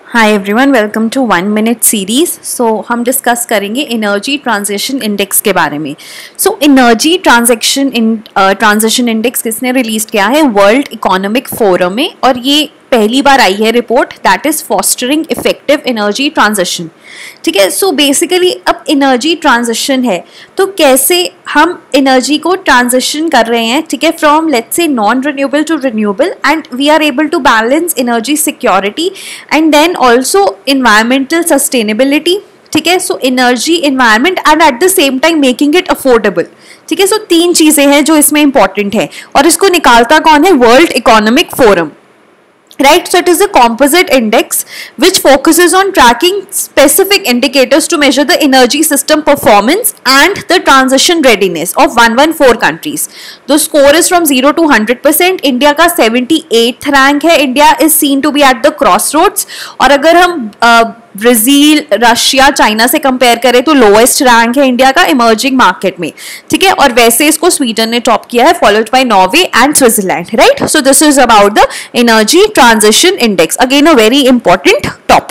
Hi everyone, welcome to 1 minute series. So हम discuss करेंगे energy transition index के बारे में। सो एनर्जी ट्रांजिशन इंडेक्स किसने रिलीज किया है? वर्ल्ड इकोनॉमिक फोरम में, और ये पहली बार आई है report, that is fostering effective energy transition. ठीक है, सो बेसिकली अब एनर्जी ट्रांजिशन है तो कैसे हम एनर्जी को ट्रांजिशन कर रहे हैं, ठीक है, from let's say non renewable to renewable, and we are able to balance energy security and then also environmental sustainability. ठीक है, so energy, environment and at the same time making it affordable. ठीक है, सो तीन चीजें हैं जो इसमें important है, और इसको निकालता कौन है? World economic forum. Right, so it is a composite index which focuses on tracking specific indicators to measure the energy system performance and the transition readiness of 114 countries. The score is from 0 to 100%. India का 78th rank है. India is seen to be at the crossroads. और अगर हम Brazil, Russia, China से compare करें तो lowest rank है India का इमर्जिंग मार्केट में। ठीक है, और वैसे इसको स्वीडन ने टॉप किया है, followed by Norway and Switzerland. Right, so this is about the energy transition index, again a very important topic.